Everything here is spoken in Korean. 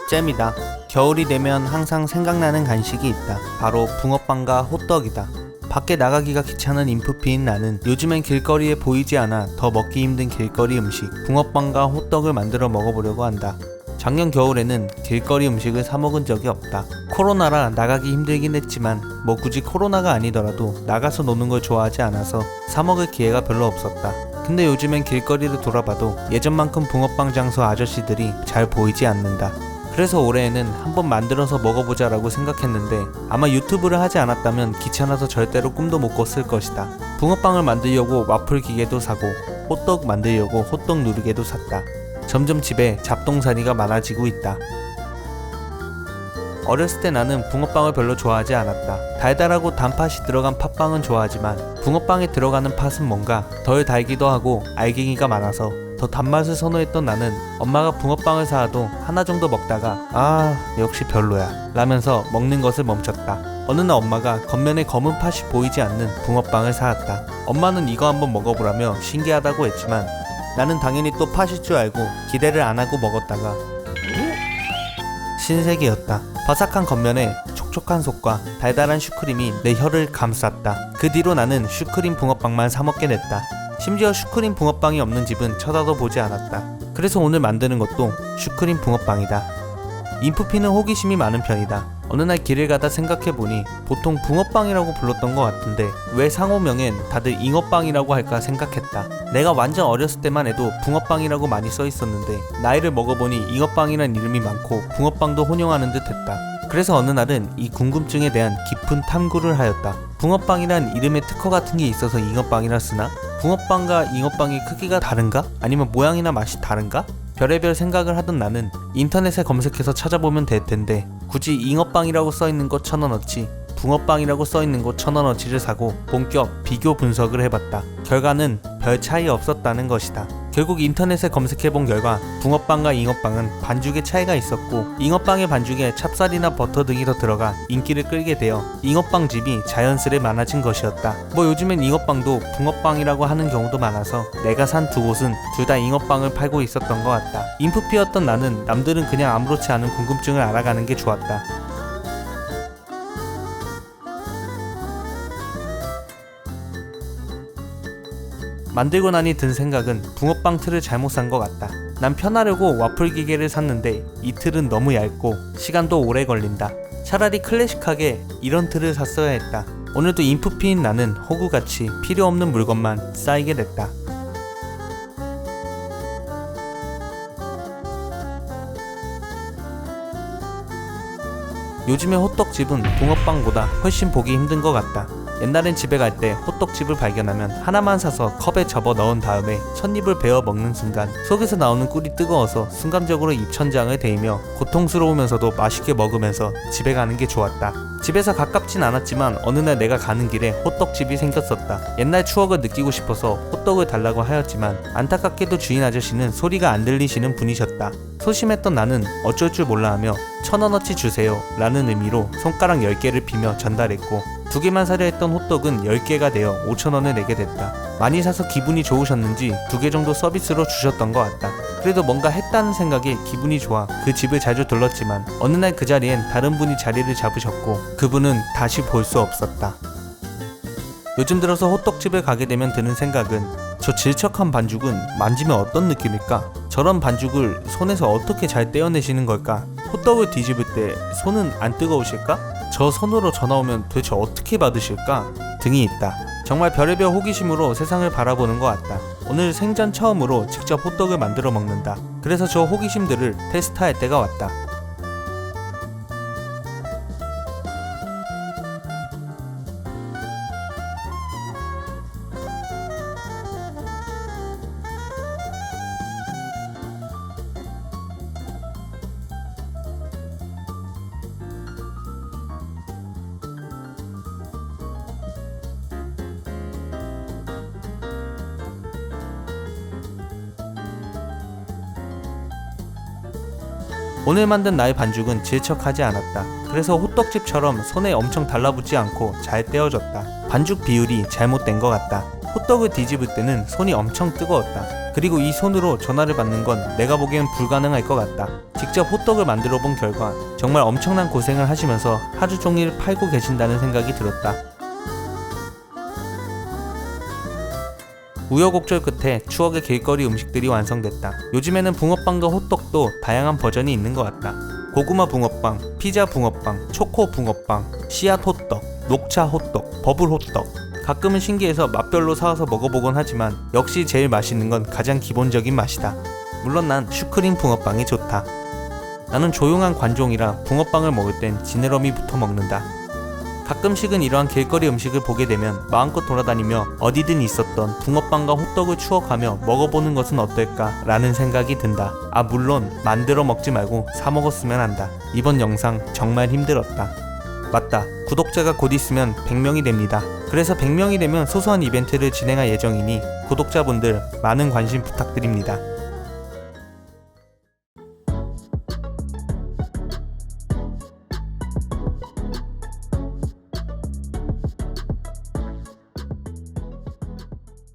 잼이다. 겨울이 되면 항상 생각나는 간식이 있다. 바로 붕어빵과 호떡이다. 밖에 나가기가 귀찮은 인프피인 나는 요즘엔 길거리에 보이지 않아 더 먹기 힘든 길거리 음식 붕어빵과 호떡을 만들어 먹어보려고 한다. 작년 겨울에는 길거리 음식을 사 먹은 적이 없다. 코로나라 나가기 힘들긴 했지만 뭐 굳이 코로나가 아니더라도 나가서 노는 걸 좋아하지 않아서 사 먹을 기회가 별로 없었다. 근데 요즘엔 길거리를 돌아봐도 예전만큼 붕어빵 장소 아저씨들이 잘 보이지 않는다. 그래서 올해에는 한번 만들어서 먹어보자 라고 생각했는데 아마 유튜브를 하지 않았다면 귀찮아서 절대로 꿈도 못 꿨을 것이다. 붕어빵을 만들려고 와플 기계도 사고 호떡 만들려고 호떡 누르개도 샀다. 점점 집에 잡동사니가 많아지고 있다. 어렸을 때 나는 붕어빵을 별로 좋아하지 않았다. 달달하고 단팥이 들어간 팥빵은 좋아하지만 붕어빵에 들어가는 팥은 뭔가 덜 달기도 하고 알갱이가 많아서 더 단맛을 선호했던 나는 엄마가 붕어빵을 사와도 하나 정도 먹다가 역시 별로야 라면서 먹는 것을 멈췄다. 어느 날 엄마가 겉면에 검은 팥이 보이지 않는 붕어빵을 사왔다. 엄마는 이거 한번 먹어보라며 신기하다고 했지만 나는 당연히 또 팥일 줄 알고 기대를 안 하고 먹었다가 신세계였다. 바삭한 겉면에 촉촉한 속과 달달한 슈크림이 내 혀를 감쌌다. 그 뒤로 나는 슈크림 붕어빵만 사 먹게 됐다. 심지어 슈크림 붕어빵이 없는 집은 쳐다도 보지 않았다. 그래서 오늘 만드는 것도 슈크림 붕어빵이다. 인프피는 호기심이 많은 편이다. 어느 날 길을 가다 생각해보니 보통 붕어빵이라고 불렀던 것 같은데 왜 상호명엔 다들 잉어빵이라고 할까 생각했다. 내가 완전 어렸을 때만 해도 붕어빵이라고 많이 써있었는데 나이를 먹어보니 잉어빵이란 이름이 많고 붕어빵도 혼용하는 듯 했다. 그래서 어느 날은 이 궁금증에 대한 깊은 탐구를 하였다. 붕어빵이란 이름에 특허 같은 게 있어서 잉어빵이라 쓰나? 붕어빵과 잉어빵의 크기가 다른가? 아니면 모양이나 맛이 다른가? 별의별 생각을 하던 나는 인터넷에 검색해서 찾아보면 될 텐데 굳이 잉어빵이라고 써있는 거 1,000원어치 붕어빵이라고 써있는 거 1,000원어치를 사고 본격 비교 분석을 해봤다. 결과는 별 차이 없었다는 것이다. 결국 인터넷에 검색해본 결과 붕어빵과 잉어빵은 반죽에 차이가 있었고 잉어빵의 반죽에 찹쌀이나 버터 등이 더 들어가 인기를 끌게 되어 잉어빵 집이 자연스레 많아진 것이었다. 뭐 요즘엔 잉어빵도 붕어빵이라고 하는 경우도 많아서 내가 산 두 곳은 둘 다 잉어빵을 팔고 있었던 것 같다. 인프피였던 나는 남들은 그냥 아무렇지 않은 궁금증을 알아가는 게 좋았다. 만들고 나니 든 생각은 붕어빵 틀을 잘못 산 것 같다. 난 편하려고 와플 기계를 샀는데 이 틀은 너무 얇고 시간도 오래 걸린다. 차라리 클래식하게 이런 틀을 샀어야 했다. 오늘도 인프피인 나는 호구같이 필요 없는 물건만 쌓이게 됐다. 요즘의 호떡집은 붕어빵보다 훨씬 보기 힘든 것 같다. 옛날엔 집에 갈 때 호떡집을 발견하면 하나만 사서 컵에 접어 넣은 다음에 찻잎을 베어 먹는 순간 속에서 나오는 꿀이 뜨거워서 순간적으로 입천장을 데이며 고통스러우면서도 맛있게 먹으면서 집에 가는 게 좋았다. 집에서 가깝진 않았지만 어느 날 내가 가는 길에 호떡집이 생겼었다. 옛날 추억을 느끼고 싶어서 호떡을 달라고 하였지만 안타깝게도 주인 아저씨는 소리가 안 들리시는 분이셨다. 소심했던 나는 어쩔 줄 몰라 하며 1,000원어치 주세요 라는 의미로 손가락 10개를 비며 전달했고 2개만 사려 했던 호떡은 10개가 되어 5,000원을 내게 됐다. 많이 사서 기분이 좋으셨는지 2개 정도 서비스로 주셨던 것 같다. 그래도 뭔가 했다는 생각에 기분이 좋아 그 집을 자주 들렀지만 어느 날 그 자리엔 다른 분이 자리를 잡으셨고 그분은 다시 볼 수 없었다. 요즘 들어서 호떡집을 가게 되면 드는 생각은 저 질척한 반죽은 만지면 어떤 느낌일까? 저런 반죽을 손에서 어떻게 잘 떼어내시는 걸까? 호떡을 뒤집을 때 손은 안 뜨거우실까? 저 손으로 전화 오면 도대체 어떻게 받으실까? 등이 있다. 정말 별의별 호기심으로 세상을 바라보는 것 같다. 오늘 생전 처음으로 직접 호떡을 만들어 먹는다. 그래서 저 호기심들을 테스트할 때가 왔다. 오늘 만든 나의 반죽은 질척하지 않았다. 그래서 호떡집처럼 손에 엄청 달라붙지 않고 잘 떼어졌다. 반죽 비율이 잘못된 것 같다. 호떡을 뒤집을 때는 손이 엄청 뜨거웠다. 그리고 이 손으로 전화를 받는 건 내가 보기엔 불가능할 것 같다. 직접 호떡을 만들어 본 결과 정말 엄청난 고생을 하시면서 하루 종일 팔고 계신다는 생각이 들었다. 우여곡절 끝에 추억의 길거리 음식들이 완성됐다. 요즘에는 붕어빵과 호떡도 다양한 버전이 있는 것 같다. 고구마 붕어빵, 피자 붕어빵, 초코 붕어빵, 씨앗 호떡, 녹차 호떡, 버블 호떡. 가끔은 신기해서 맛별로 사와서 먹어보곤 하지만 역시 제일 맛있는 건 가장 기본적인 맛이다. 물론 난 슈크림 붕어빵이 좋다. 나는 조용한 관종이라 붕어빵을 먹을 땐 지느러미부터 먹는다. 가끔씩은 이러한 길거리 음식을 보게 되면 마음껏 돌아다니며 어디든 있었던 붕어빵과 호떡을 추억하며 먹어보는 것은 어떨까 라는 생각이 든다. 물론 만들어 먹지 말고 사 먹었으면 한다. 이번 영상 정말 힘들었다. 맞다. 구독자가 곧 있으면 100명이 됩니다. 그래서 100명이 되면 소소한 이벤트를 진행할 예정이니 구독자분들 많은 관심 부탁드립니다.